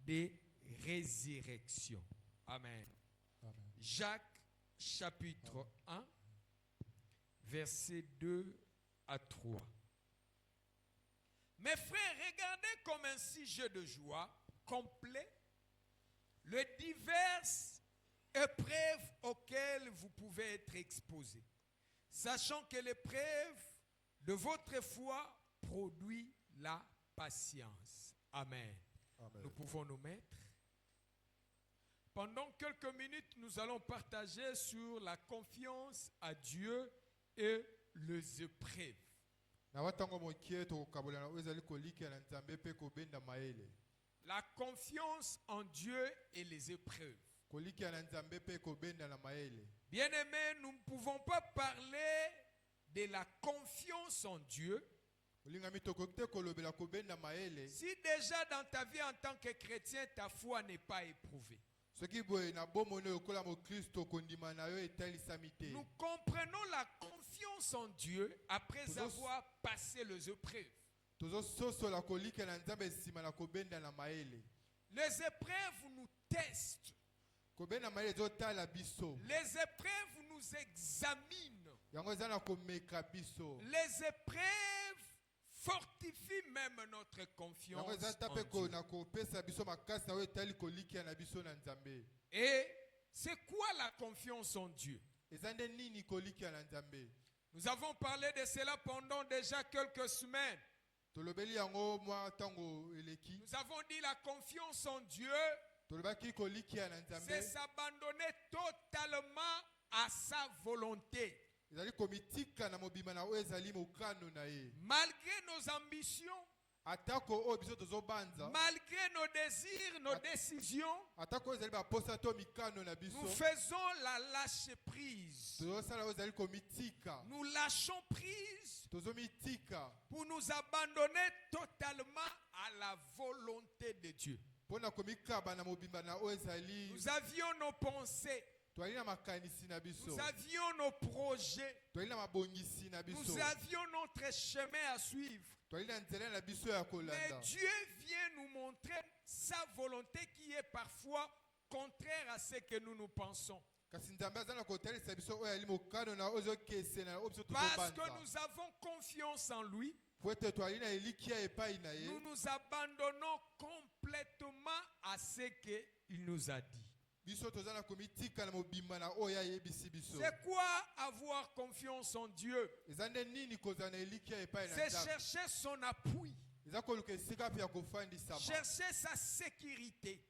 de résurrection. Amen. Amen. Jacques chapitre 1, versets 2 à 3. Mes frères, regardez comme un sujet de joie complet les diverses épreuves auxquelles vous pouvez être exposés, sachant que l'épreuve de votre foi produit la patience. Amen. Amen. Nous pouvons nous mettre. Pendant quelques minutes, nous allons partager sur la confiance à Dieu et les épreuves. La confiance en Dieu et les épreuves. Bien-aimés, nous ne pouvons pas parler de la confiance en Dieu si déjà dans ta vie en tant que chrétien, ta foi n'est pas éprouvée. Nous comprenons la confiance en Dieu après avoir passé les épreuves. Les épreuves nous testent. Les épreuves nous examinent. Les épreuves fortifient même notre confiance en Dieu. Et c'est quoi la confiance en Dieu? Nous avons parlé de cela pendant déjà quelques semaines. Nous avons dit la confiance en Dieu, c'est s'abandonner totalement à sa volonté. Malgré nos ambitions, malgré nos désirs, nos décisions, nous faisons la lâche prise. Nous lâchons prise pour nous abandonner totalement à la volonté de Dieu. Nous avions nos pensées. Nous avions nos projets. Nous avions notre chemin à suivre. Mais Dieu vient nous montrer sa volonté qui est parfois contraire à ce que nous pensons. Parce que nous avons confiance en lui, nous nous abandonnons complètement à ce qu'il nous a dit. C'est quoi avoir confiance en Dieu? C'est chercher son appui. Chercher sa sécurité.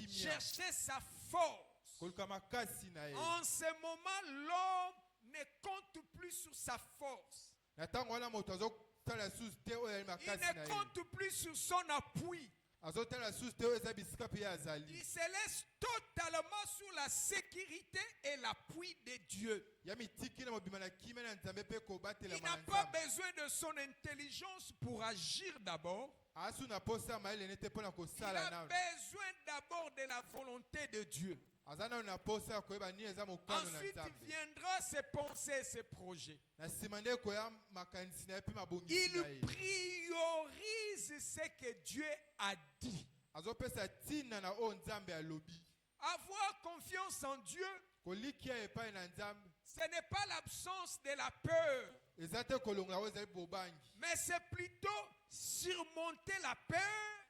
Chercher sa force. En ce moment, l'homme ne compte plus sur sa force. Il ne compte plus sur son appui. Il se laisse totalement sur la sécurité et l'appui de Dieu. Il n'a pas besoin de son intelligence pour agir d'abord. Il a besoin d'abord de la volonté de Dieu. Ensuite viendra ses pensées, ses projets. Il priorise ce que Dieu a dit. Avoir confiance en Dieu, ce n'est pas l'absence de la peur, mais c'est plutôt surmonter la peur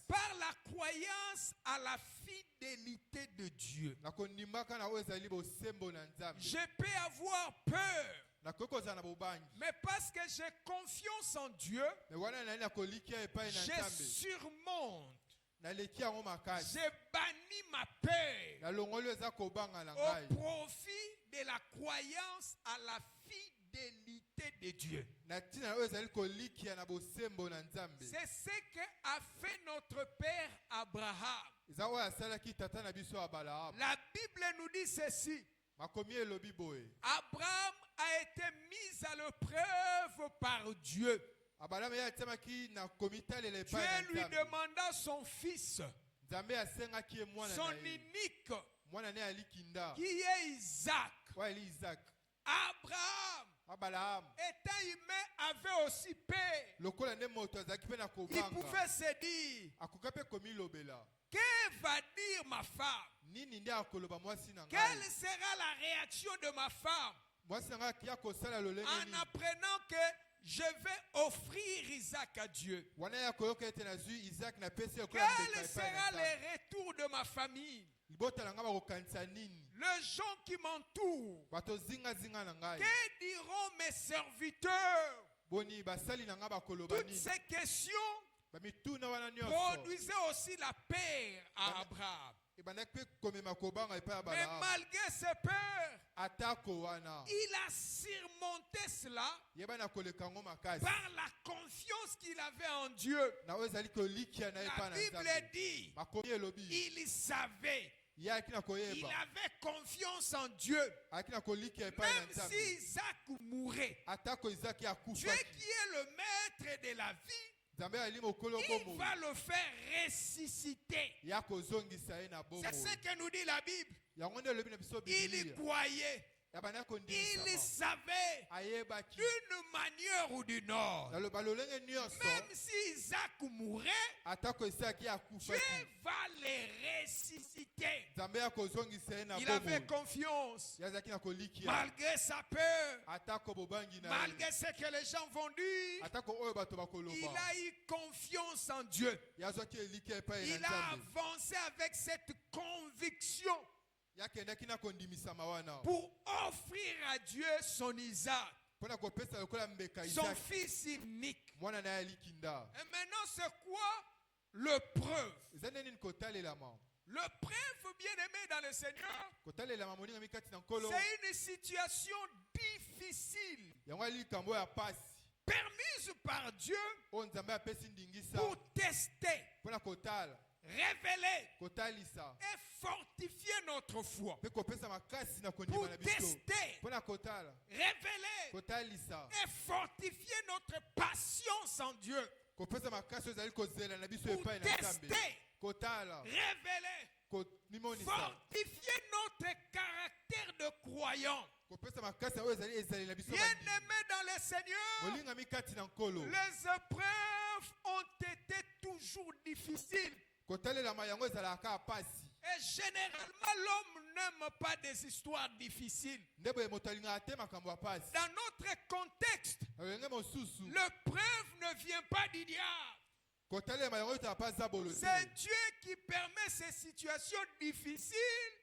par la croyance à la fidélité de Dieu. Je peux avoir peur, mais parce que j'ai confiance en Dieu, je surmonte. Je bannis ma peur au profit de la croyance à la fidélité de Dieu. C'est ce qu'a fait notre père Abraham. La Bible nous dit ceci. Abraham a été mis à l'épreuve par Dieu. Dieu lui demanda son fils, son unique, qui est Isaac. Abraham étant humain, avait aussi peur. Il pouvait se dire, que va dire ma femme? Quelle sera la réaction de ma femme en apprenant que je vais offrir Isaac à Dieu? Quel sera le retour de ma famille? Les gens qui m'entourent, que diront mes serviteurs? Toutes ces questions produisaient aussi la paix à Abraham. Mais malgré ses peurs, il a surmonté cela par la confiance qu'il avait en Dieu. La Bible dit, il savait. Il avait confiance en Dieu. Même si Isaac mourait, Dieu qui est le maître de la vie, il va le faire ressusciter. C'est ce que nous dit la Bible. Il croyait. Il savait d'une manière ou d'une autre. Même si Isaac mourait, Dieu va les ressusciter. Il avait confiance. Malgré sa peur, malgré ce que les gens vont dire, il a eu confiance en Dieu. Il a avancé avec cette conviction pour offrir à Dieu son Isaac, son fils unique. Et maintenant, c'est quoi le preuve? Le preuve, bien-aimé dans le Seigneur, c'est une situation difficile, permise par Dieu pour tester, révéler et fortifier notre foi. Pour tester, révéler et fortifier notre patience en Dieu. Pour tester, révéler, fortifier notre caractère de croyant. Bien-aimé dans le Seigneur, les épreuves ont été toujours difficiles. Et généralement, l'homme n'aime pas des histoires difficiles. Dans notre contexte, l'épreuve ne vient pas du diable. C'est Dieu qui permet ces situations difficiles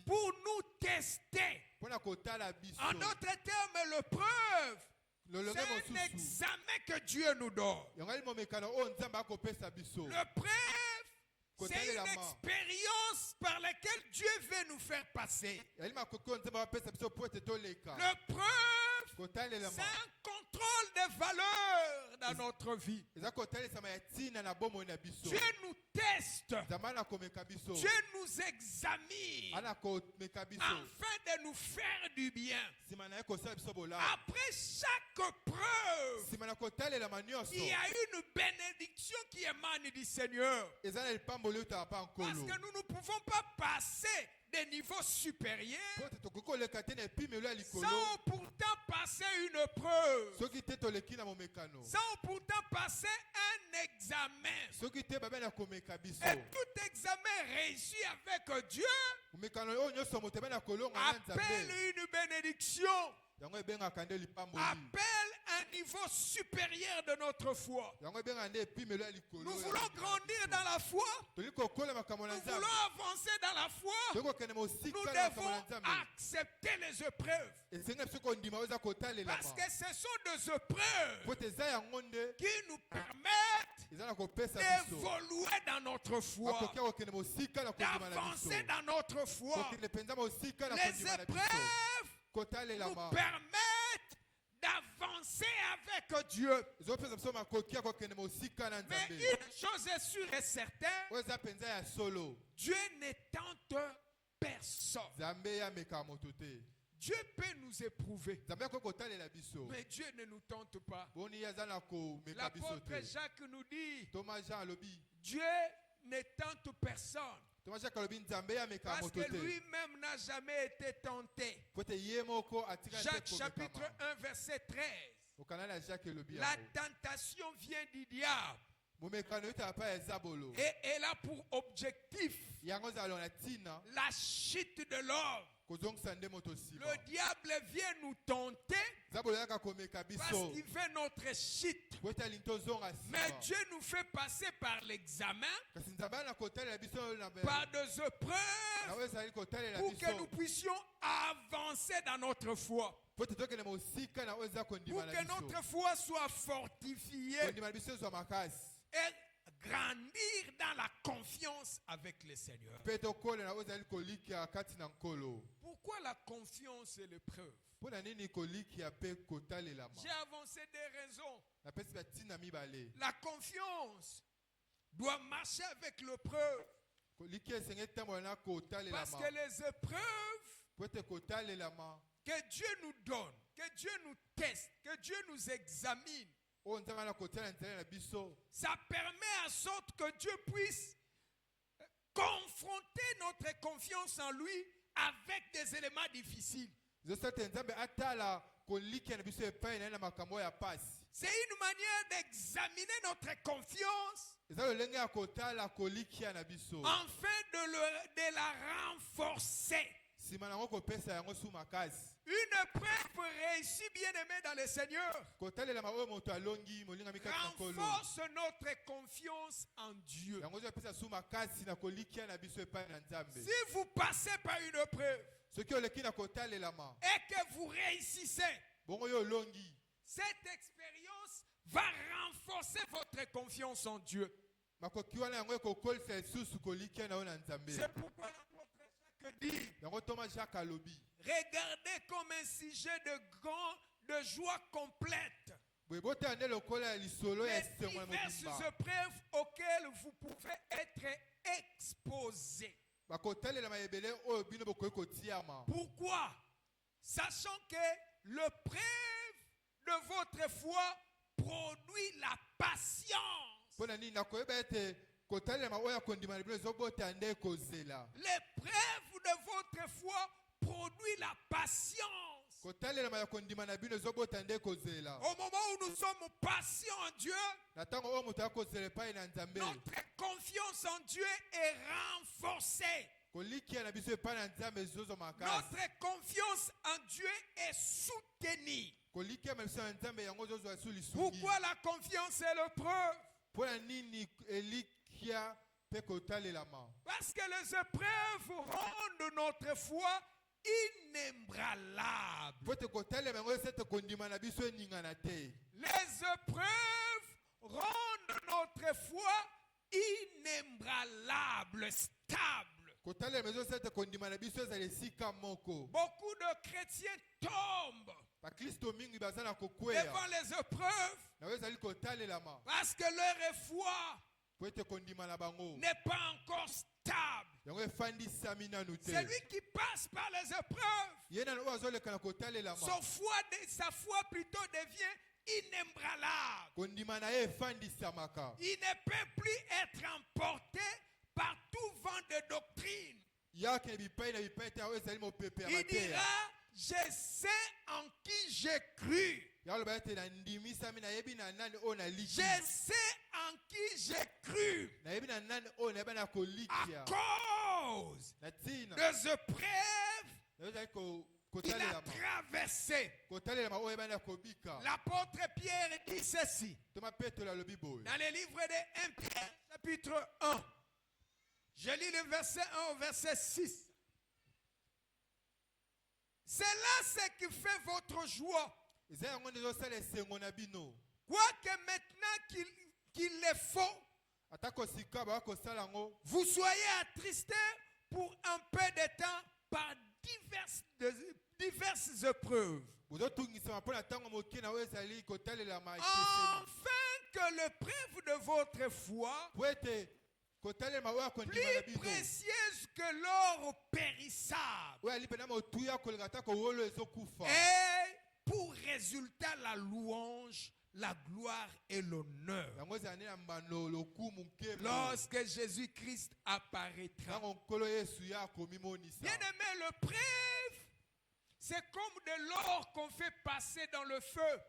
pour nous tester. En d'autres termes, l'épreuve, c'est un examen que Dieu nous donne. L'épreuve, c'est une expérience par laquelle Dieu veut nous faire passer. L'épreuve, c'est un contrôle des valeurs dans notre vie. Dieu nous teste. Dieu nous examine afin de nous faire du bien. Après chaque preuve, il y a une bénédiction qui émane du Seigneur. Parce que nous ne pouvons pas passer des niveaux supérieurs sans pourtant passer une preuve, sans pourtant passer un examen. Et tout examen réussi avec Dieu appelle une bénédiction, appelle un niveau supérieur de notre foi. Nous voulons grandir dans la foi, nous voulons avancer dans la foi, nous devons accepter les épreuves. Parce que ce sont des épreuves qui nous permettent d'évoluer dans notre foi, d'avancer dans notre foi. Les épreuves nous permettent d'avancer avec Dieu. Mais une chose est sûre et certaine, Dieu ne tente personne. Dieu peut nous éprouver, mais Dieu ne nous tente pas. L'apôtre Jacques nous dit, Dieu ne tente personne. Parce que lui-même n'a jamais été tenté. Jacques chapitre 1 verset 13. La tentation vient du diable. Et elle a pour objectif la chute de l'homme. Le diable vient nous tenter parce qu'il veut notre chute. Mais Dieu nous fait passer par l'examen, par des épreuves, pour que nous puissions avancer dans notre foi. Pour que notre foi soit fortifiée et grandir dans la confiance avec le Seigneur. Pourquoi la confiance et l'épreuve? J'ai avancé des raisons. La confiance doit marcher avec l'épreuve. Parce que les épreuves que Dieu nous donne, que Dieu nous teste, que Dieu nous examine, ça permet en sorte que Dieu puisse confronter notre confiance en lui avec des éléments difficiles. C'est une manière d'examiner notre confiance afin de la renforcer. Une épreuve réussie, bien aimé dans le Seigneur, renforce notre confiance en Dieu. Si vous passez par une épreuve et que vous réussissez, cette expérience va renforcer votre confiance en Dieu. C'est pourquoi Jacques dit, regardez comme un sujet de joie complète les diverses épreuves auxquelles vous pouvez être exposés. Pourquoi? Sachant que l'épreuve de votre foi produit la patience. L'épreuve de votre foi produit la patience. Au moment où nous sommes patients en Dieu, notre confiance en Dieu est renforcée. Notre confiance en Dieu est soutenue. Pourquoi la confiance est l'épreuve? Parce que les épreuves rendent notre foi inébranlable. Les épreuves rendent notre foi inébranlable, stable. Beaucoup de chrétiens tombent devant les épreuves parce que leur foi n'est pas encore stable. Celui qui passe par les épreuves, sa foi plutôt devient inébranlable. Il ne peut plus être emporté par tout vent de doctrine. Il dira, je sais en qui j'ai cru. Je sais en qui j'ai cru. À cause des épreuves qu'il a traversées. L'apôtre Pierre dit ceci dans le livre de 1 Pierre chapitre 1. Je lis le verset 1 au verset 6. C'est là ce qui fait votre joie. Quoique maintenant qu'il est faux, vous soyez attristés pour un peu de temps par diverses épreuves. Afin que l'épreuve de votre foi, plus précieuse que l'or périssable, et pour résultat la louange, la gloire et l'honneur. Lorsque Jésus-Christ apparaîtra. Bien-aimé, le preuve, c'est comme de l'or qu'on fait passer dans le feu.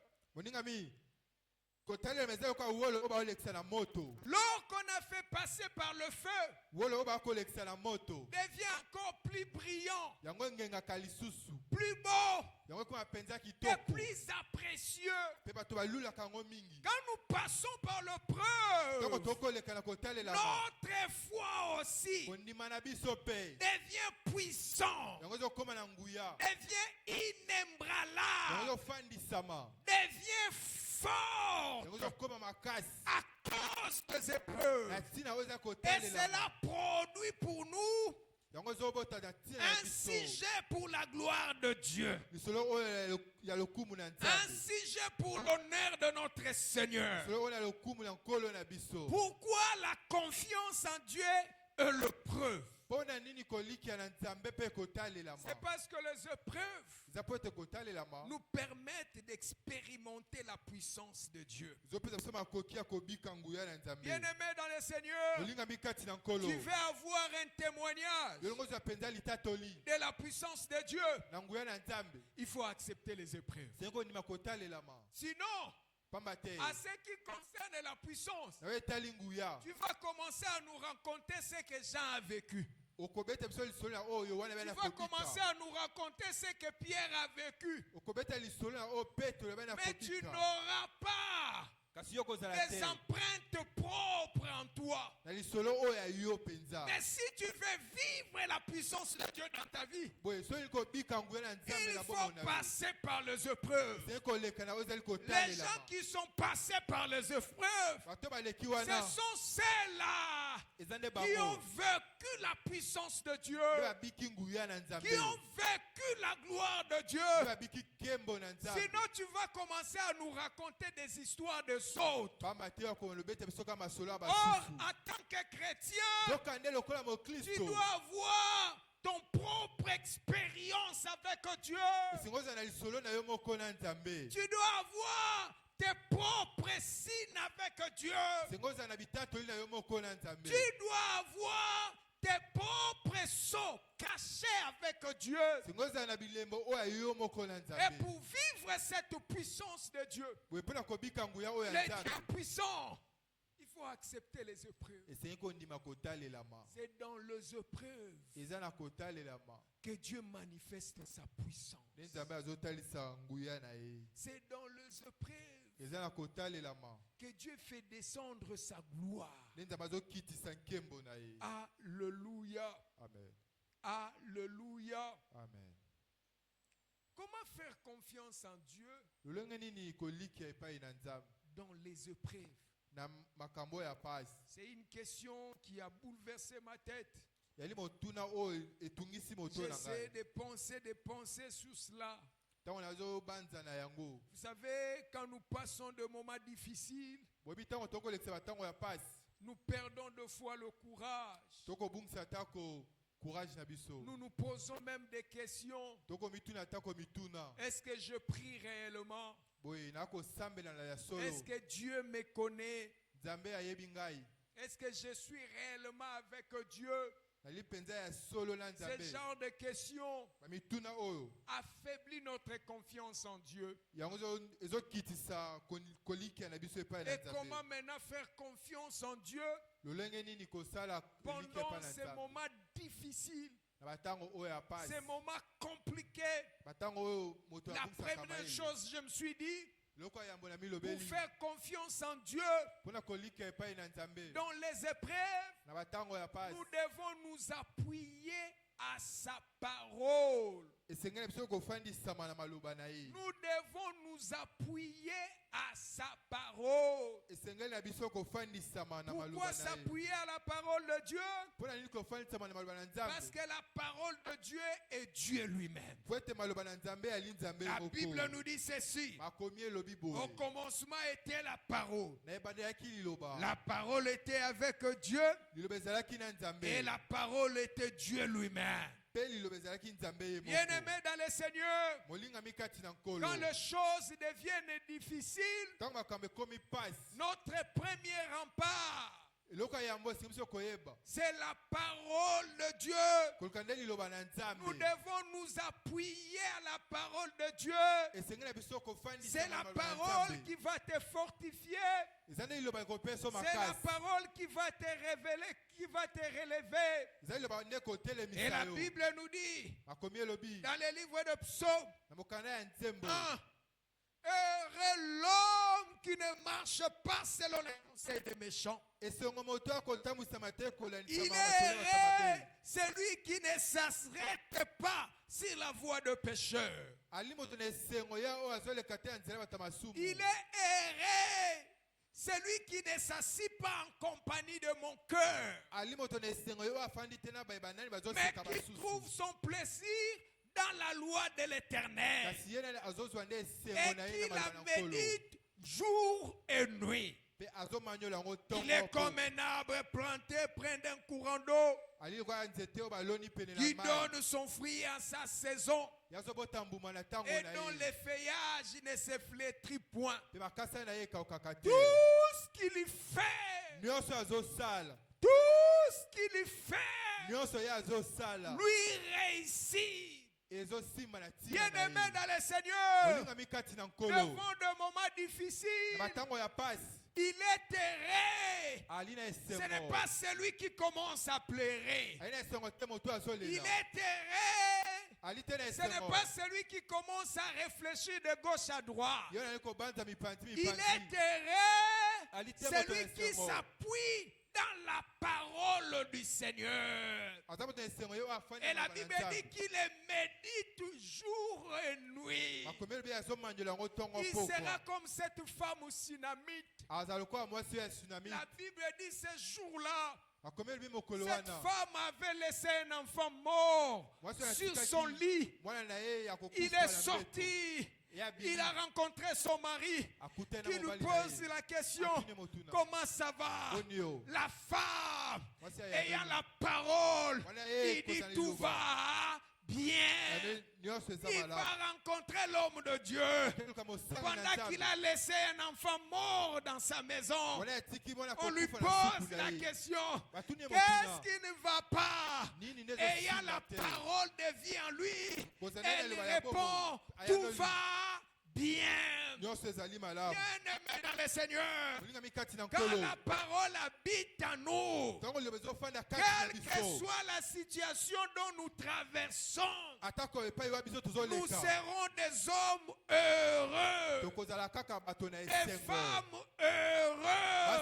L'or qu'on a fait passer par le feu devient encore plus brillant, plus beau et plus précieux. Quand nous passons par le preuve, notre foi aussi devient puissant, devient inébranlable, devient fort à cause des épreuves. Et cela produit pour nous un sujet pour la gloire de Dieu, un sujet pour l'honneur de notre Seigneur. Pourquoi la confiance en Dieu est le preuve? C'est parce que les épreuves nous permettent d'expérimenter la puissance de Dieu. Bien-aimé dans le Seigneur, tu veux avoir un témoignage de la puissance de Dieu. Il faut accepter les épreuves. Sinon, à ce qui concerne la puissance, tu vas commencer à nous raconter ce que Jean a vécu. Tu vas commencer à nous raconter ce que Pierre a vécu. Mais tu n'auras pas des empreintes propres en toi. Mais si tu veux vivre la puissance de Dieu dans ta vie, il faut passer par les épreuves. Les gens qui sont passés par les épreuves, ce sont ceux-là qui ont vécu la puissance de Dieu, qui ont vécu la gloire de Dieu. Sinon, tu vas commencer à nous raconter des histoires de autres. Or, en tant que chrétien, tu dois avoir ton propre expérience avec Dieu. Tu dois avoir tes propres signes avec Dieu. Tu dois avoir tes propres sceaux cachés avec Dieu. Et pour vivre cette puissance de Dieu, les Dieu puissants, il faut accepter les épreuves. C'est dans les épreuves que Dieu manifeste sa puissance. C'est dans les épreuves que Dieu fait descendre sa gloire. Alléluia. Amen. Alléluia. Amen. Comment faire confiance en Dieu dans les épreuves? C'est une question qui a bouleversé ma tête. J'essaie de penser sur cela. Vous savez, quand nous passons de moments difficiles, nous perdons de fois le courage. Nous nous posons même des questions. Est-ce que je prie réellement? Est-ce que Dieu me connaît? Est-ce que je suis réellement avec Dieu? Ce genre de questions affaiblit notre confiance en Dieu. Et comment maintenant faire confiance en Dieu pendant ces moments difficiles, ces moments compliqués? La première chose, je me suis dit, pour faire confiance en Dieu dans les épreuves, nous devons nous appuyer à sa parole. Nous devons nous appuyer à sa parole. Pourquoi s'appuyer à la parole de Dieu? Parce que la parole de Dieu est Dieu lui-même. La Bible nous dit ceci: au commencement était la parole. La parole était avec Dieu et la parole était Dieu lui-même. Bien-aimé dans le Seigneur, quand les choses deviennent difficiles, notre premier rempart, c'est la parole de Dieu. Nous devons nous appuyer à la parole de Dieu. C'est la parole qui va te fortifier. C'est la parole qui va te révéler, qui va te relever. Et la Bible nous dit, dans le livre de Psaume 1, heureux l'homme qui ne marche pas selon les conseils des méchants. Il est heureux celui qui ne s'arrête pas sur la voie de pécheurs. Il est heureux celui qui ne s'assit pas en compagnie de mon cœur, mais qui trouve son plaisir dans la loi de l'Éternel et qui la médite jour et nuit. Il est comme un arbre planté près d'un courant d'eau qui donne son fruit à sa saison et dont les feuillages ne se flétrissent point. Tout ce qu'il fait, lui réussit. Bien-aimé dans le Seigneur, devant de moments difficiles, il est heureux. Ce n'est pas celui qui commence à pleurer. Il est heureux. Ce n'est pas celui qui commence à réfléchir de gauche à droite. Il est heureux. Celui qui s'appuie dans la parole du Seigneur. Et la Bible dit qu'il les médite jour et nuit. Il sera comme cette femme sunamite. La Bible dit ce jour-là, cette femme avait laissé un enfant mort sur son lit. Il est sorti. Il a rencontré son mari qui lui pose la question, comment ça va? La femme ayant la parole, il dit tout va bien. Il va rencontrer l'homme de Dieu pendant qu'il a laissé un enfant mort dans sa maison. On lui pose la question, qu'est-ce qui ne va pas? Ayant la parole de vie en lui, elle répond, tout va bien. Bien-aimé dans le Seigneur, quand la parole habite en nous, quelle que soit la situation dont nous traversons, nous serons des hommes heureux, des femmes heureuses.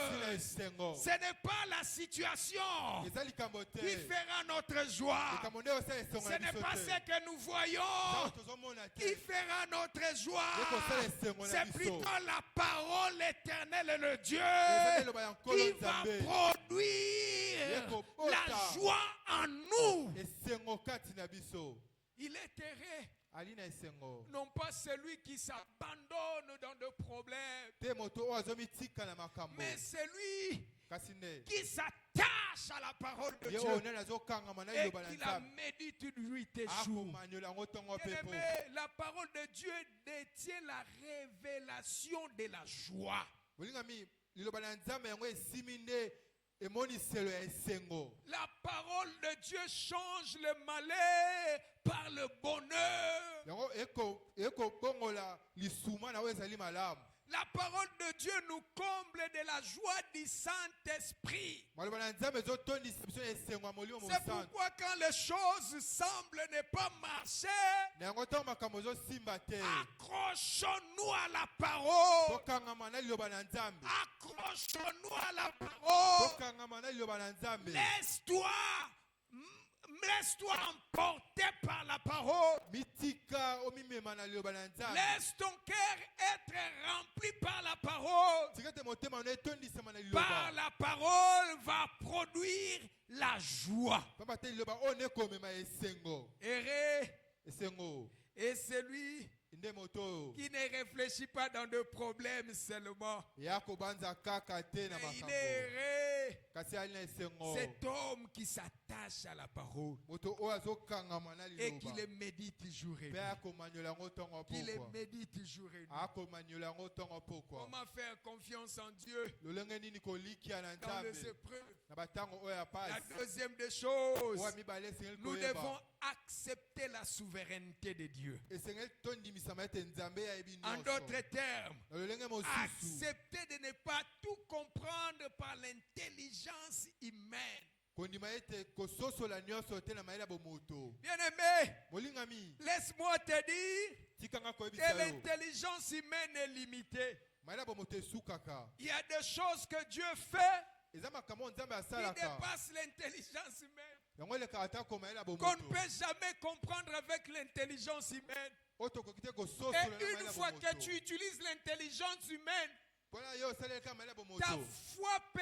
Ce n'est pas la situation qui fera notre joie. Ce n'est pas ce que nous voyons qui fera notre joie. C'est plutôt la parole éternelle de Dieu qui va produire la joie en nous. Il est heureux, non pas celui qui s'abandonne dans des problèmes, mais celui qui s'attache à la parole de Dieu et qui la médite nuit et jour. La parole de Dieu détient la révélation de la joie. La parole de Dieu change le malheur par le bonheur. La parole de Dieu nous comble de la joie du Saint-Esprit. C'est pourquoi quand les choses semblent ne pas marcher, accrochons-nous à la parole. Accrochons-nous à la parole. Laisse-toi emporter par la parole. Laisse ton cœur être rempli par la parole. Par la parole va produire la joie. Heureux est celui qui ne réfléchit pas dans de problèmes seulement. Mais il est heureux cet homme qui s'attache à la parole et qui le médite jour et nuit. Qui le médite jour et nuit. Comment faire confiance en Dieu dans les épreuves? La deuxième des choses, nous devons accepter la souveraineté de Dieu. En d'autres termes, accepter de ne pas tout comprendre par l'intelligence humaine. Bien-aimé, laisse-moi te dire que l'intelligence humaine est limitée. Il y a des choses que Dieu fait qui dépassent l'intelligence humaine, qu'on ne peut jamais comprendre avec l'intelligence humaine. Et une fois que tu utilises l'intelligence humaine, ta foi peut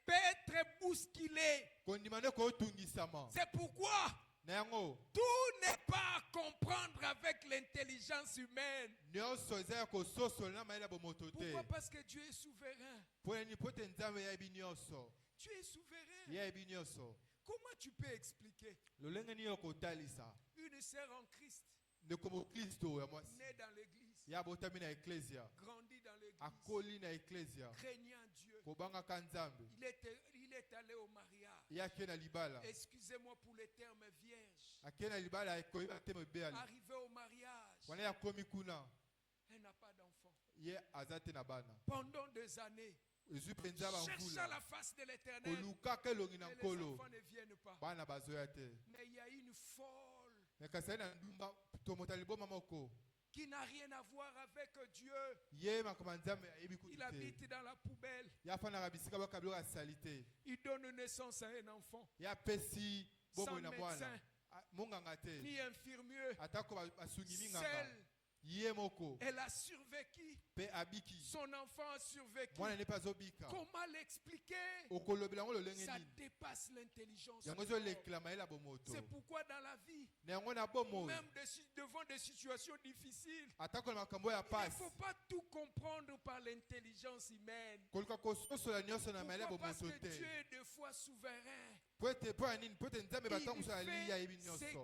être bousculée. C'est pourquoi tout n'est pas à comprendre avec l'intelligence humaine. Pourquoi? Parce que Dieu est souverain. Tu es souverain. Comment tu peux expliquer une sœur en Christ née dans l'église, grandit dans l'église, craignant Dieu, il est allé au mariage, excusez-moi pour les termes vierges, arrivé au mariage, elle n'a pas d'enfant. Pendant des années, cherchant la face de l'Éternel, les enfants ne viennent pas. Mais il y a une folle qui n'a rien à voir avec Dieu. Il habite dans la poubelle. Il donne naissance à un enfant sans médecin ni infirmier. Seul, elle a survécu. Son enfant a survécu. Comment l'expliquer? Ça dépasse l'intelligence. C'est pourquoi dans la vie, même devant des situations difficiles, il ne faut pas tout comprendre par l'intelligence humaine. Pourquoi? Parce que Dieu est des fois souverain. Il fait ce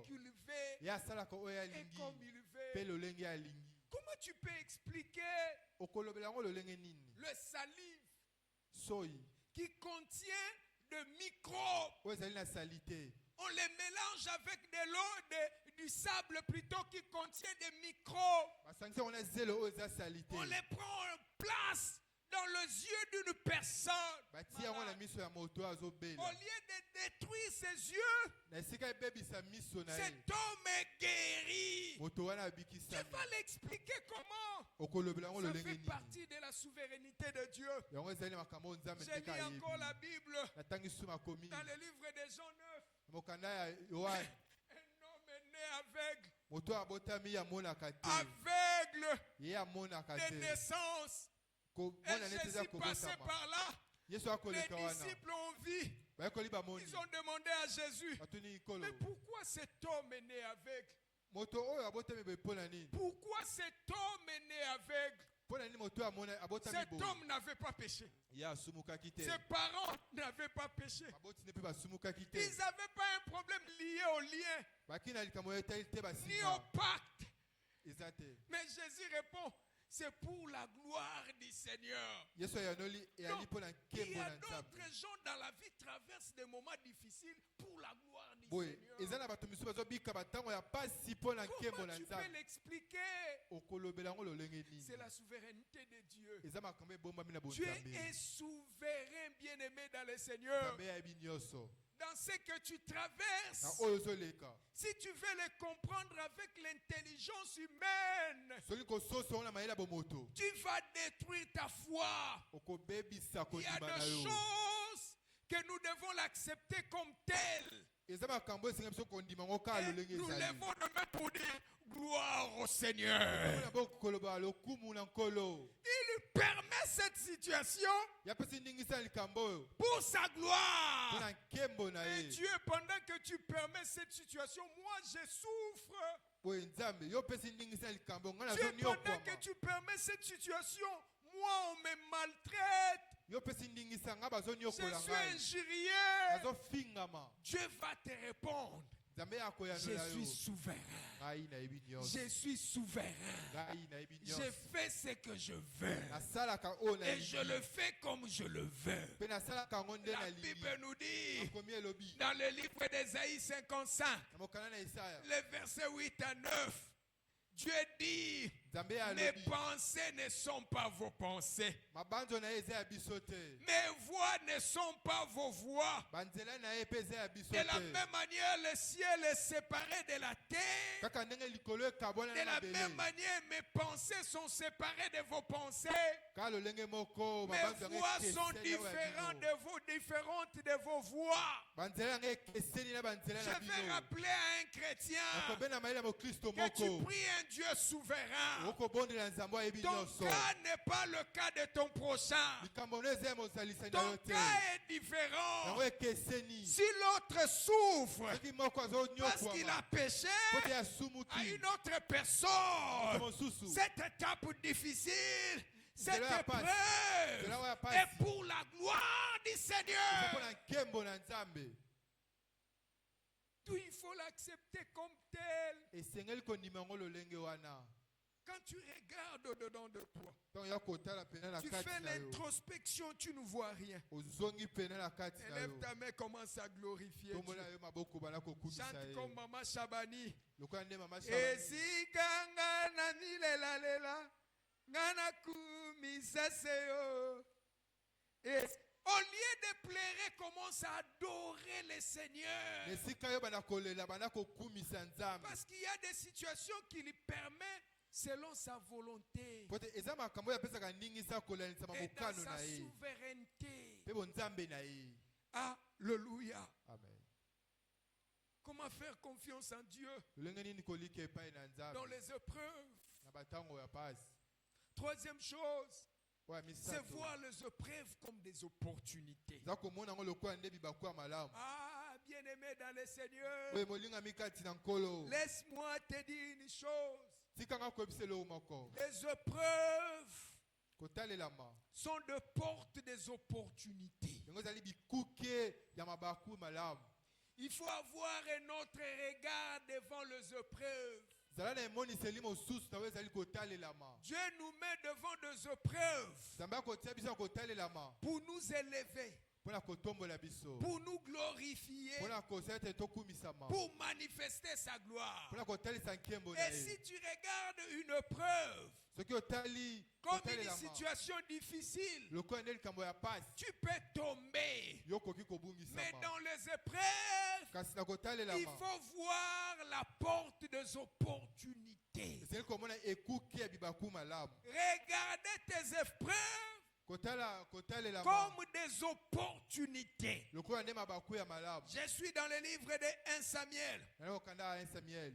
qu'il veut et comme il veut. Comment tu peux expliquer le salive qui contient de microbes? On les mélange avec de l'eau, du sable plutôt, qui contient des microbes. On les prend en place dans les yeux d'une personne. Au lieu de détruire ses yeux, cet homme est guéri. Tu vas l'expliquer comment? Ça fait partie de la souveraineté de Dieu. J'ai lu encore la Bible dans le livre de Jean 9. Un homme est né aveugle de naissance. Et Jésus passait par là. Les disciples ont vu. Ils ont demandé à Jésus, mais pourquoi cet homme est né aveugle? Pourquoi cet homme est né aveugle? Cet homme n'avait pas péché. Ses parents n'avaient pas péché. Ils n'avaient pas un problème lié au lien, ni au pacte. Mais Jésus répond, c'est pour la gloire du Seigneur. Donc, il y a d'autres gens dans la vie qui traversent des moments difficiles pour la gloire du Seigneur. Comment tu peux l'expliquer? C'est la souveraineté de Dieu. Dieu est souverain, bien-aimé dans le Seigneur. Dans ce que tu traverses, si tu veux le comprendre avec l'intelligence humaine, tu vas détruire ta foi. Il y a des choses que nous devons l'accepter comme telles. Et nous lèvons nos mains pour dire gloire au Seigneur. Il permet cette situation pour sa gloire. Et Dieu, pendant que tu permets cette situation, moi je souffre. Dieu, pendant que tu permets cette situation, moi on me maltraite. suis injurié, Dieu va te répondre. Je suis souverain. Je suis souverain. Je fais ce que je veux. Et je le fais comme je le veux. La Bible nous dit dans le livre d'Ésaïe 55, les versets 8 à 9, Dieu dit, mes pensées ne sont pas vos pensées. Mes voix ne sont pas vos voix. De la même manière, le ciel est séparé de la terre. De la même manière, mes pensées sont séparées de vos pensées. Mes voix sont différentes de vos voix. Je vais rappeler à un chrétien que tu pries un Dieu souverain. Ton cas n'est pas le cas de ton prochain. Ton cas est différent. Si l'autre souffre parce qu'il a péché à une autre personne, cette étape difficile, cette épreuve est pour la gloire du Seigneur. Il faut l'accepter comme tel. Quand tu regardes au-dedans de toi, tu fais l'introspection, tu ne vois rien. Élève ta main, commence à glorifier Dieu. Chante comme Maman Chabani. Au lieu de pleurer, commence à adorer le Seigneur. Parce qu'il y a des situations qui lui permettent selon sa volonté et dans sa souveraineté. Alléluia. Amen. Comment faire confiance en Dieu dans les épreuves? Troisième chose, c'est voir les épreuves comme des opportunités. Ah, bien-aimé dans le Seigneur, laisse-moi te dire une chose. Les épreuves sont de portes des opportunités. Il faut avoir un autre regard devant les épreuves. Dieu nous met devant des épreuves pour nous élever, pour nous glorifier, pour manifester sa gloire. Et si tu regardes une épreuve comme une situation difficile, tu peux tomber. Mais dans les épreuves, il faut voir la porte des opportunités. Regardez tes épreuves comme des opportunités. Je suis dans le livre de 1 Samuel.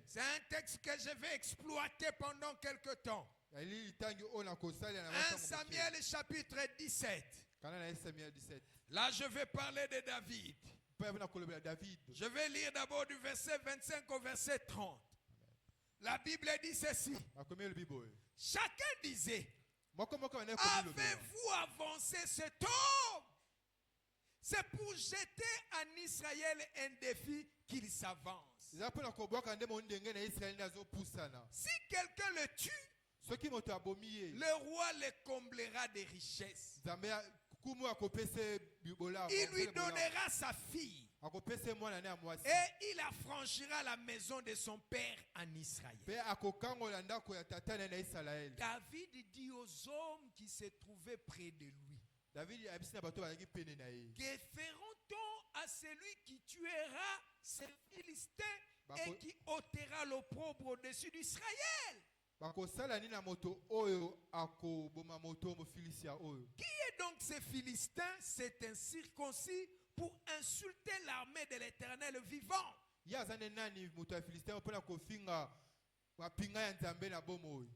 C'est un texte que je vais exploiter pendant quelque temps. 1 Samuel chapitre 17. Là, je vais parler de David. Je vais lire d'abord du verset 25 au verset 30. La Bible dit ceci. Chacun disait, avez-vous avancé cet homme? C'est pour jeter en Israël un défi qu'il s'avance. Si quelqu'un le tue, le roi le comblera de richesses. Il lui donnera sa fille. Et il affranchira la maison de son père en Israël. David dit aux hommes qui se trouvaient près de lui, que feront-on à celui qui tuera ces Philistins et qui ôtera l'opprobre au-dessus d'Israël? Qui est donc ce Philistin? C'est un circoncis pour insulter l'armée de l'Éternel vivant.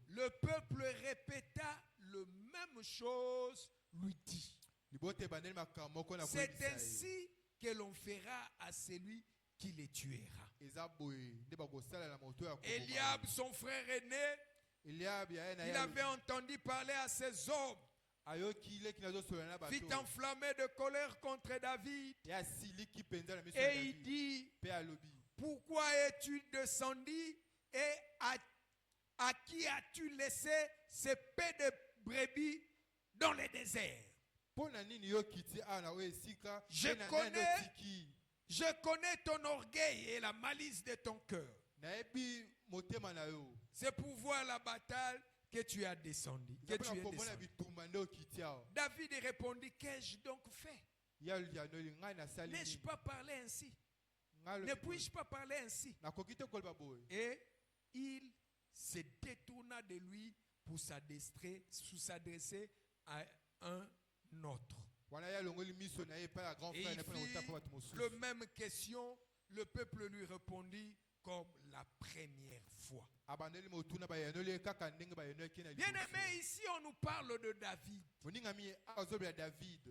Le peuple répéta le même chose, lui dit. C'est ainsi que l'on fera à celui qui les tuera. Eliab, son frère aîné, il avait entendu parler à ces hommes fut enflammé de colère contre David. Et il dit, pourquoi es-tu descendu et à qui as-tu laissé ces paix de brebis dans le désert? Je connais ton orgueil et la malice de ton cœur. C'est pour voir la bataille que tu as descendu. David répondit, qu'ai-je donc fait? N'ai-je pas parlé ainsi? Ne puis-je pas parler ainsi? Et il se détourna de lui pour s'adresser à un autre. Et il fit la même question, le peuple lui répondit comme la première fois. Bien aimé, ici on nous parle de David.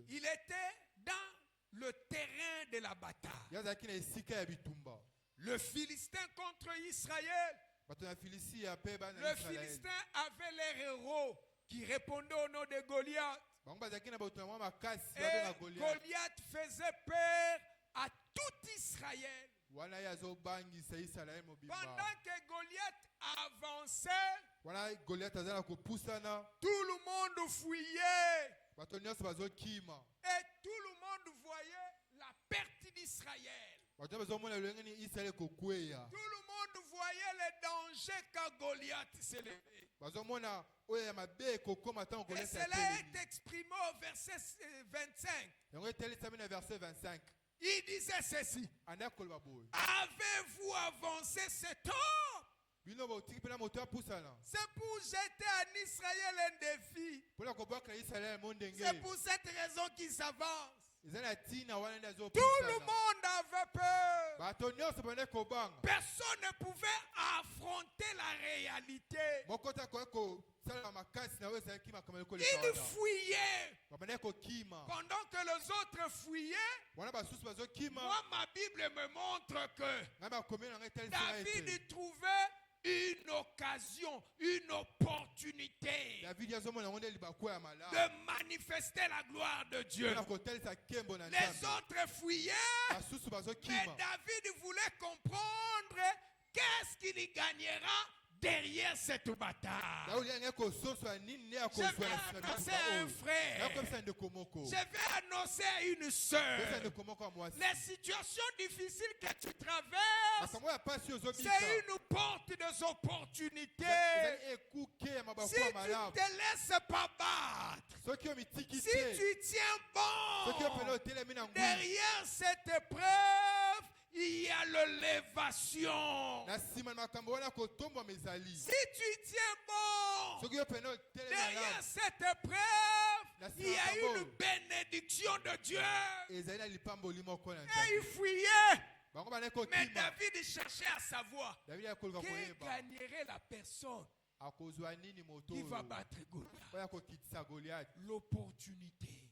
Il était dans le terrain de la bataille. Le Philistin contre Israël. Le Philistin avait les héros qui répondaient au nom de Goliath. Et Goliath faisait peur à tout Israël. Pendant que Goliath avançait, tout le monde fuyait. Et tout le monde voyait la perte d'Israël. Tout le monde voyait les dangers quand Goliath s'est levé. Et cela est exprimé au verset 25. Il disait ceci. Avez-vous avancé cet homme? C'est pour jeter en Israël un défi. C'est pour cette raison qu'il s'avance. Tout le monde avait peur. Personne ne pouvait affronter la réalité. Il fuyait. Pendant que les autres fuyaient, moi ma Bible me montre que David trouvait une occasion, une opportunité de manifester la gloire de Dieu. Les autres fuyaient, mais David voulait comprendre qu'est-ce qu'il y gagnera derrière cette bataille. Je vais annoncer à un frère. Je vais annoncer à une soeur. Les situations difficiles que tu traverses, c'est une porte des opportunités. Si tu ne te laisses pas battre, si tu tiens bon, derrière cette épreuve, il y a l'élévation. Si tu tiens bon, derrière cette épreuve, il y a une bénédiction de Dieu. Et il fuyait. Mais David cherchait à savoir que gagnerait la personne qui va battre Goliath.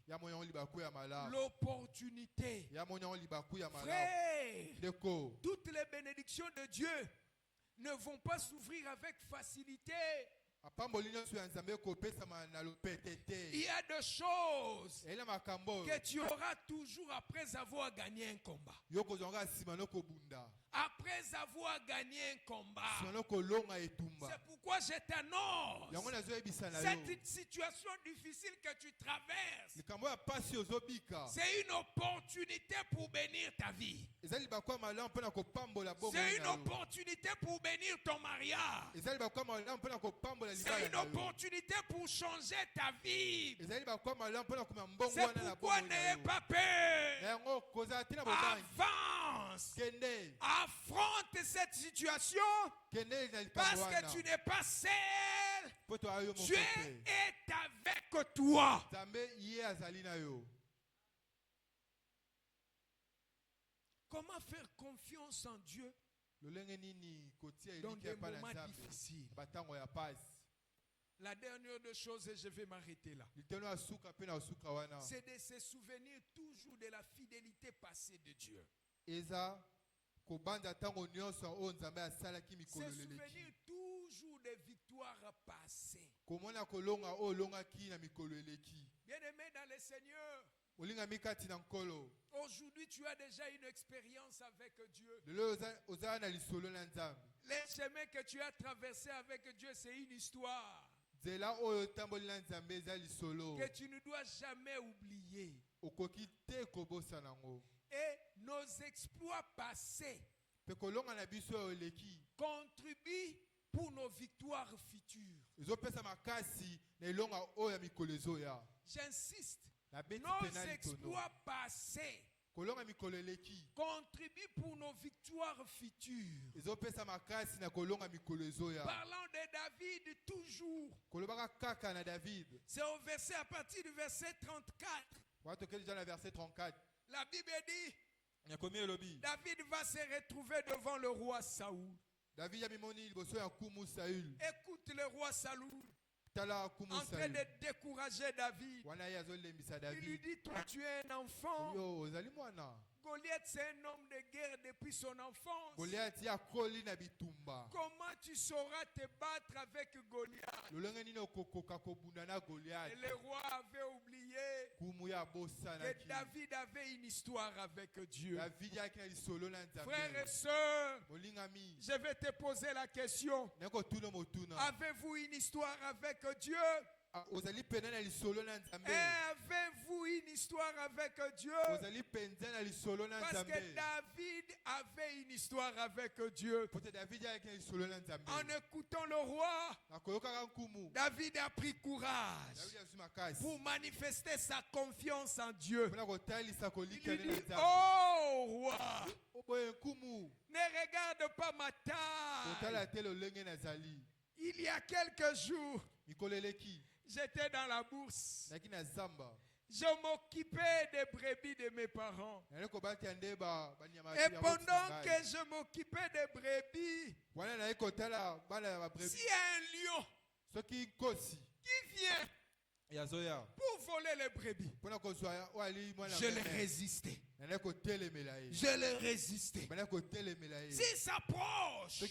L'opportunité. L'opportunité. Frère, toutes les bénédictions de Dieu ne vont pas s'ouvrir avec facilité. Il y a des choses que tu auras toujours après avoir gagné un combat. Après avoir gagné un combat. C'est pourquoi je t'annonce cette situation difficile que tu traverses. C'est une opportunité pour bénir ta vie. C'est une opportunité pour bénir ton mariage. C'est une opportunité pour changer ta vie. C'est pourquoi n'ayez pas peur. Avance. Affronte cette situation parce que tu n'es pas seul. Dieu est avec toi. Comment faire confiance en Dieu dans des moments difficiles? La dernière des choses, et je vais m'arrêter là, c'est de se souvenir toujours de la fidélité passée de Dieu. Se souvenir toujours des victoires passées. Bien-aimé dans le Seigneur, aujourd'hui tu as déjà une expérience avec Dieu. Les chemins que tu as traversés avec Dieu, c'est une histoire que tu ne dois jamais oublier. Et nos exploits passés contribuent pour nos victoires futures. J'insiste, nos exploits passés contribuent pour nos victoires futures. Parlant de David toujours. C'est au verset à partir du verset 34. La Bible dit, David va se retrouver devant le roi Saoul. Écoute le roi Saoul en train de décourager David. Il lui dit, toi tu es un enfant. Goliath, c'est un homme de guerre depuis son enfance. Comment tu sauras te battre avec Goliath? Et le roi avait oublié que David avait une histoire avec Dieu. Frères et sœurs, je vais te poser la question. Avez-vous une histoire avec Dieu? Avez-vous une histoire avec Dieu? Parce que David avait une histoire avec Dieu. En écoutant le roi, David a pris courage pour manifester sa confiance en Dieu. Il lui dit, oh roi, ne regarde pas ma taille. Il y a quelques jours, j'étais dans la bourse. Je m'occupais des brebis de mes parents. Et pendant que je m'occupais des brebis, s'il y a un lion qui vient pour voler les brebis, je l'ai résisté. Je l'ai résisté. S'il s'approche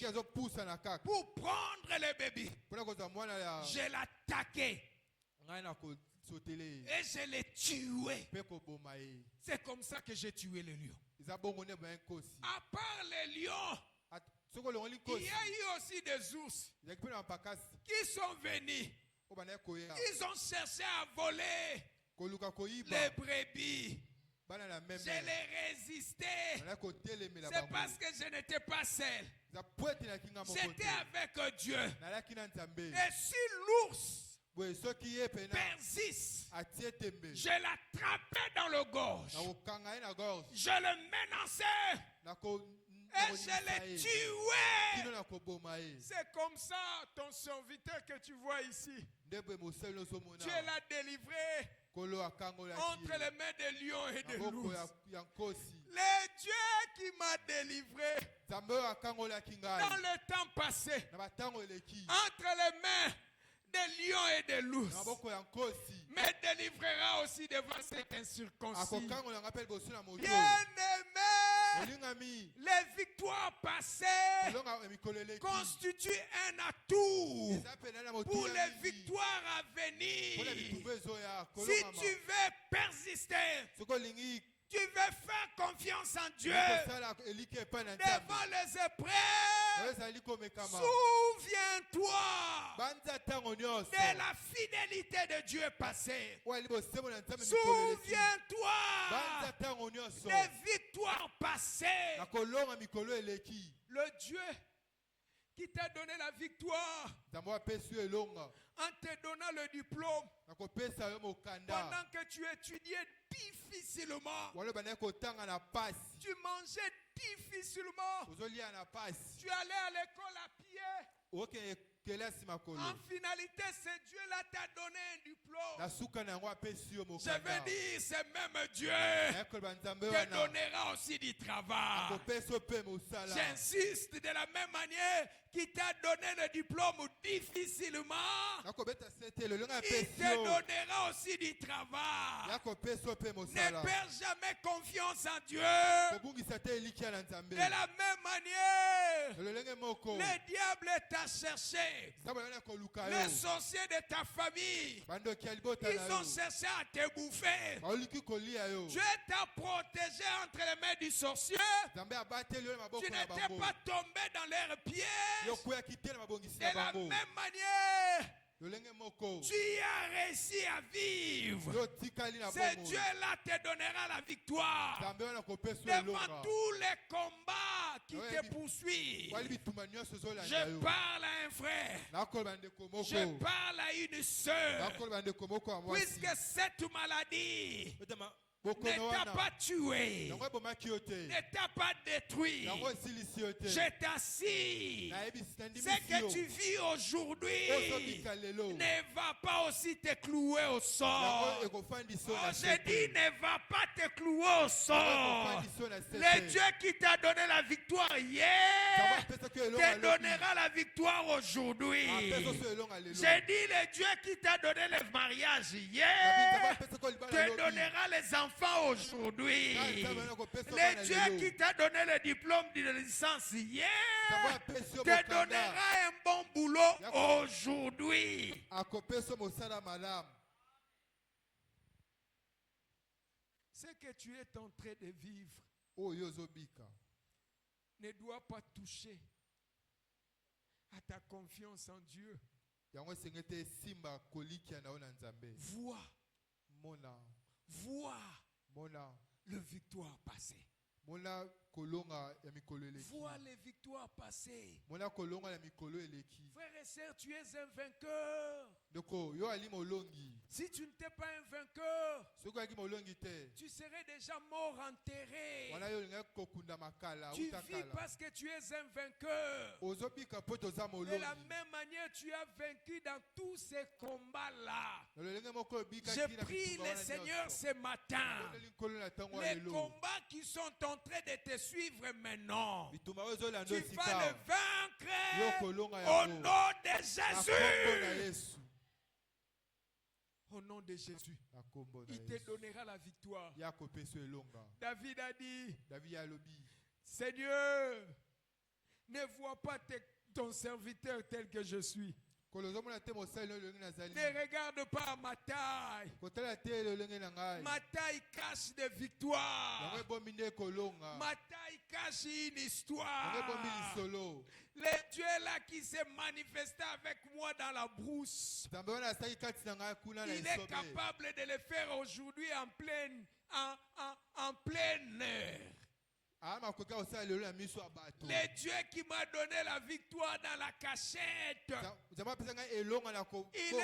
pour prendre les bébés, je l'ai attaqué. Et je l'ai tué. C'est comme ça que j'ai tué le lion. À part les lions, il y a eu aussi des ours qui sont venus. Ils ont cherché à voler les brebis. Je l'ai résisté. C'est parce que je n'étais pas seul. J'étais avec Dieu. Et si l'ours persiste, je l'attrapais dans le gorge. Je le menaçais. Et je l'ai tué. C'est comme ça ton serviteur que tu vois ici. Dieu l'a délivré entre les mains des lions et des loups. Le Dieu qui m'a délivré dans le temps passé entre les mains des lions et des loups me délivrera aussi devant cet incirconcis. Bien-aimé, les victoires passées constituent un atout pour les victoires à venir. Si tu veux persister, tu veux faire confiance en Dieu devant les épreuves, souviens-toi de la fidélité de Dieu passée. Souviens-toi des victoires passées. Le Dieu qui t'a donné la victoire en te donnant le diplôme pendant que tu étudiais difficilement, tu mangeais difficilement, tu allais à l'école à pied. En finalité, c'est Dieu là qui t'a donné un diplôme. Je veux dire, c'est même Dieu qui donnera aussi du travail. J'insiste de la même manière qui t'a donné le diplôme difficilement, il te donnera aussi du travail. Ne perds jamais confiance en Dieu. De la même manière, le diable t'a cherché. Les sorciers de ta famille, ils ont cherché à te bouffer. Dieu t'a protégé entre les mains du sorcier. Tu n'étais pas tombé dans leurs pièges. De la même manière, tu as réussi à vivre. Ce Dieu-là te donnera la victoire devant tous les combats qui te poursuivent. Je parle à un frère. Je parle à une sœur. Puisque cette maladie ne t'a pas tué, ne t'a pas détruit, je t'assure, ce que tu vis aujourd'hui ne va pas aussi te clouer au sort. Je dis, ne va pas te clouer au sort. Le Dieu qui t'a donné la victoire hier te donnera la victoire aujourd'hui. Je dis, le Dieu qui t'a donné le mariage hier te donnera les enfants aujourd'hui. Le Dieu qui t'a donné le diplôme de licence hier te donnera un bon boulot aujourd'hui. Ce que tu es en train de vivre ne doit pas toucher à ta confiance en Dieu. Vois le victoire passé. Vois les victoires passées. Frère et sœur, tu es un vainqueur. Si tu n'étais pas un vainqueur, tu serais déjà mort enterré. Tu vis parce que tu es un vainqueur. De la même manière, tu as vaincu dans tous ces combats-là. Je prie le Seigneur ce matin. Les combats qui sont en train de te suivre maintenant, tu vas le vaincre au nom de Jésus. Au nom de Jésus, il te donnera la victoire. David a dit, Seigneur, ne vois pas ton serviteur tel que je suis. Ne regarde pas ma taille. Ma taille cache des victoires. Ma taille cache une histoire. Le Dieu là qui s'est manifesté avec moi dans la brousse, il est capable de le faire aujourd'hui en plein air. Le Dieu qui m'a donné la victoire dans la cachette, il est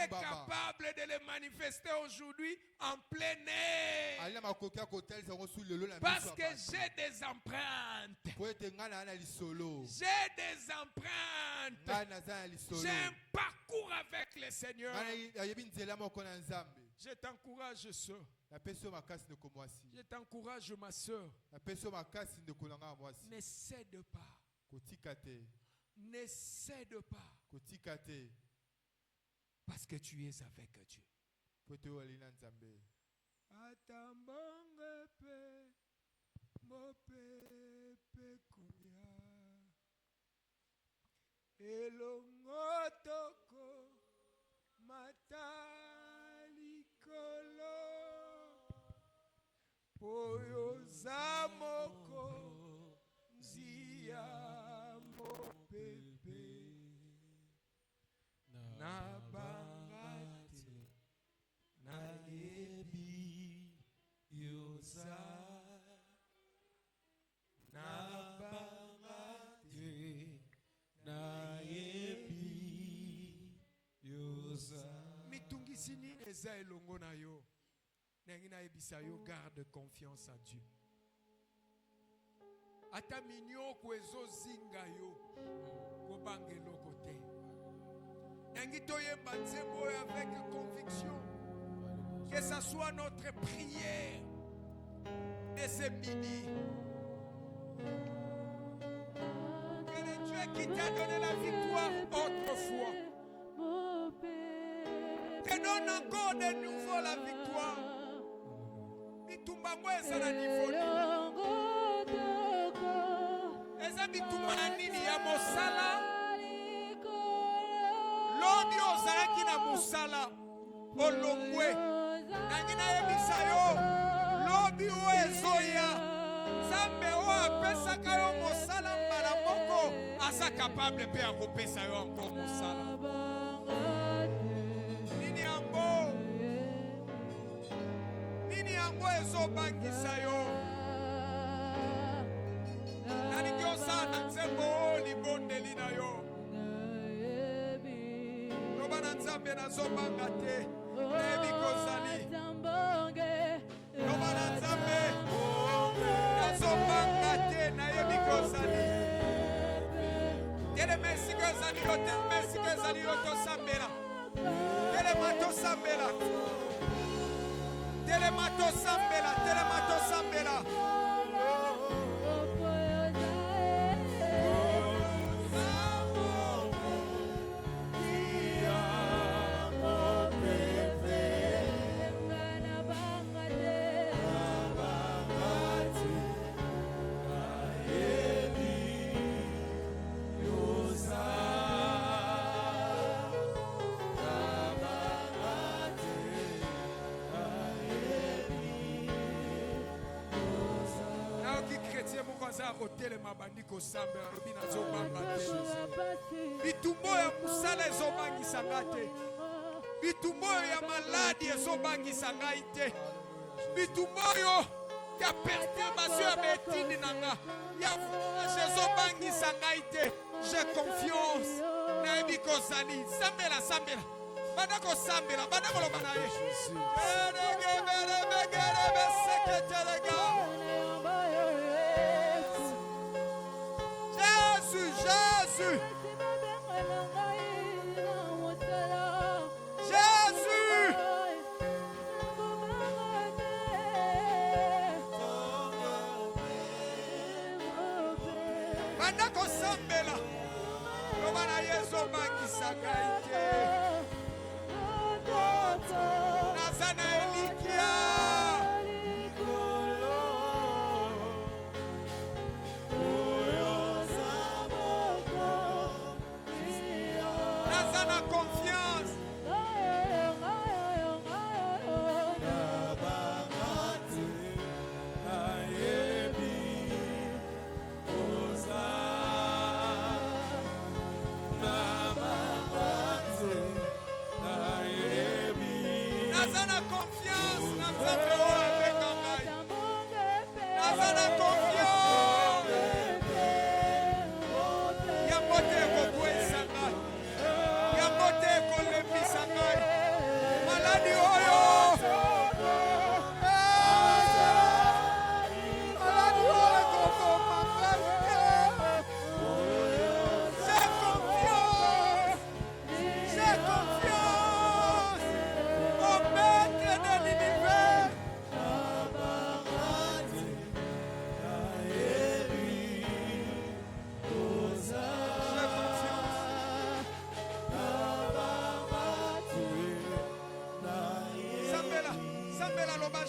capable de le manifester aujourd'hui en plein air. Parce que j'ai des empreintes. J'ai des empreintes. J'ai un parcours avec le Seigneur. Je t'encourage, soeur. Je t'encourage, ma soeur. Ne cède pas. Ne cède pas. Parce que tu es avec Dieu. Poyo zamoko nzia mopepe na bangate na yebi yosa na bangate na yebi yosa mitungisi nini eza elongo na yo. Garde confiance en Dieu. Ata minyo kwezo zinga yo ko bangelo côté. Nangito yemba nzembo avec conviction. Que ça soit notre prière de ce midi. Que le Dieu qui t'a donné la victoire autrefois te donne encore de nouveau la victoire. Bitumba eza na niveau eza bitumba na nini ya mosala lobi ozalaki na mosala olongwe nangi nayebisa yo lobi oyo ezoya Nzambe oyo apesaka yo mosala mbala moko aza capable mpe ya kopesa yo encore mosala. Nini yango ezobangisa yo nalingi osala na nzembo libondeli na yo loba na Nzambe nazobanga te nayebi kozali loba na Nzambe nazobanga te nayebi kozali telema esika ezali yo telema esika ezali yo tosambela telema tosambela telemato sambela telemato sambela kotelema bandiko sambela lobi nazobanga te bitumbo ya musala ezobangisa ngai te bitumbo ya maladi ezobangisa ngai te bitumbo ya perturbation ya betini na nga ya ezobangisa ngai te. J'ai confiance nayebi kozali sambela sambela banda kosambela banda koloba na ye Jésus, Jésus, banda kosambela loba na Yesu bangisa ngai te naza na elikia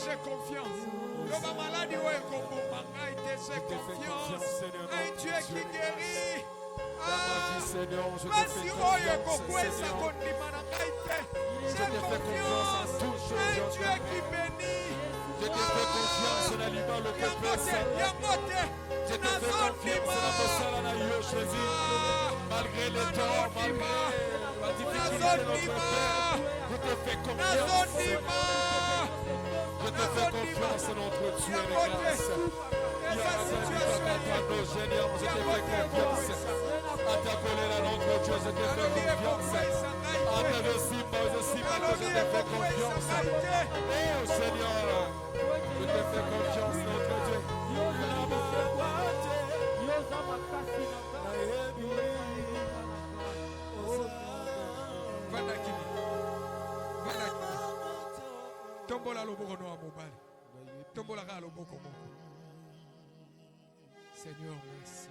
j'ai confiance. Loba maladie ouais comme j'ai confiance. Un Dieu qui guérit. Seigneur, je te fais confiance en toutes choses. Un Dieu qui bénit. Je te fais confiance en l'aliment le peuple saint. Je te fais confiance en la Bossala Jésus. Malgré le temps, malgré la difficulté de notre Père, je te fais confiance. Je te fais confiance en notre Dieu de grâce. Seigneur, je te fais confiance. À ta colère, notre Dieu, je te fais confiance. À ta Simba, je te fais confiance. Oh Seigneur, je te fais confiance, notre Dieu. Tombola loboko no mobile. Tombola ka loboko moko. Seigneur, merci.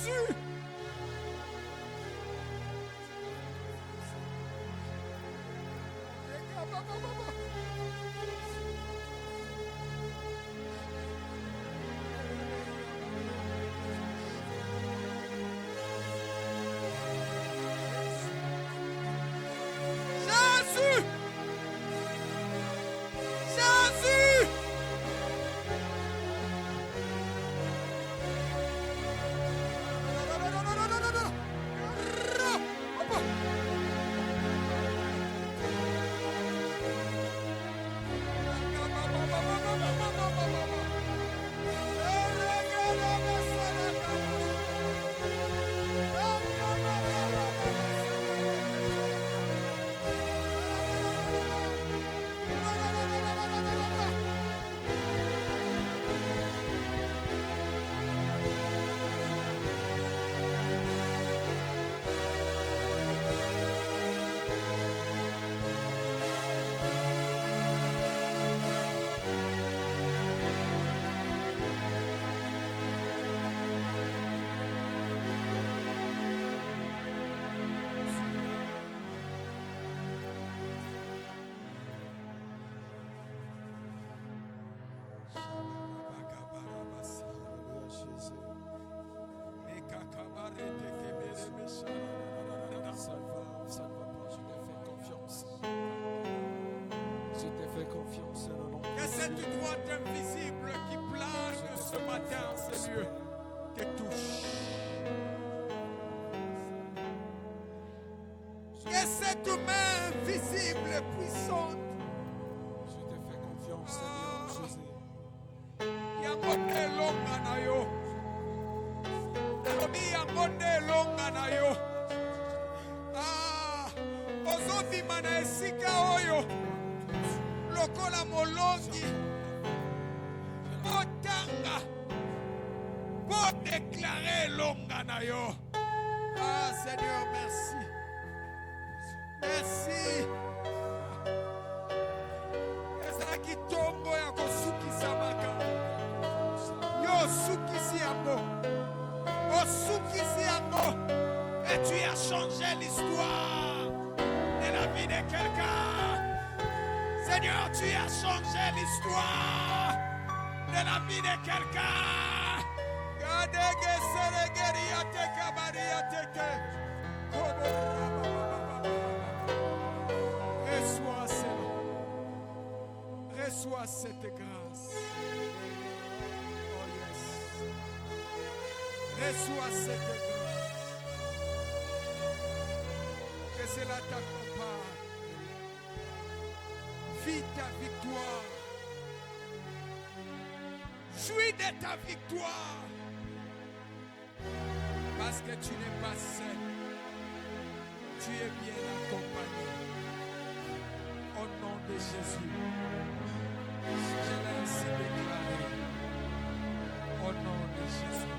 Jésus. Que cette droite invisible qui plane ce matin, Seigneur, te touche. Que cette main invisible et puissante, je te fais confiance, Seigneur Jésus. Yamone longa na yo. Elobi yamone longa na yo. Ozobima na esika oyo. Lokola molongi. Otanga. Pour déclarer longa na yo. Ah Seigneur, merci. Merci. Ezaki tombo ya kosukisa makambo. Yo sukisi yango. Osukisi yango. Et tu as changé l'histoire de la vie de quelqu'un. Seigneur, tu as changé l'histoire de la vie de quelqu'un. Gadege seregeri ateka baria teke. Reçois cela. Reçois cette grâce. Oh yes. Reçois cette grâce. Que cela t'accompagne. Vis ta victoire. Jouis de ta victoire. Parce que tu n'es pas seul. Tu es bien accompagné. Au nom de Jésus. Je l'ai ainsi déclaré. Au nom de Jésus.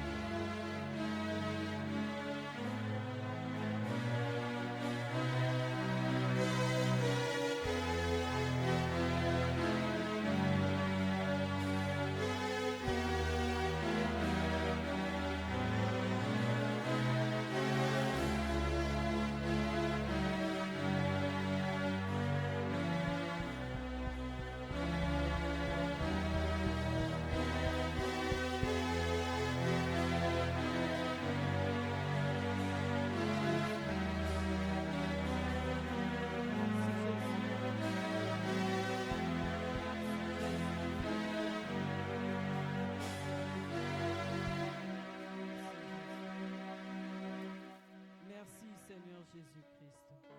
Jésus-Christ.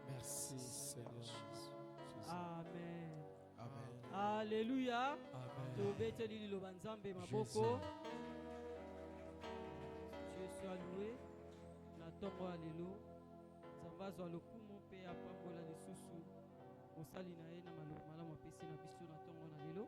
Merci Seigneur Jésus. Amen. Amen. Alléluia. Amen. Tobeteli liloba nzambe maboko. Dieu soit loué. Na tongo ya lelo. Nzambe azwa lokumu mpe apambola lisusu mosali na ye na maloba malamu apesi na biso na tongo na lelo.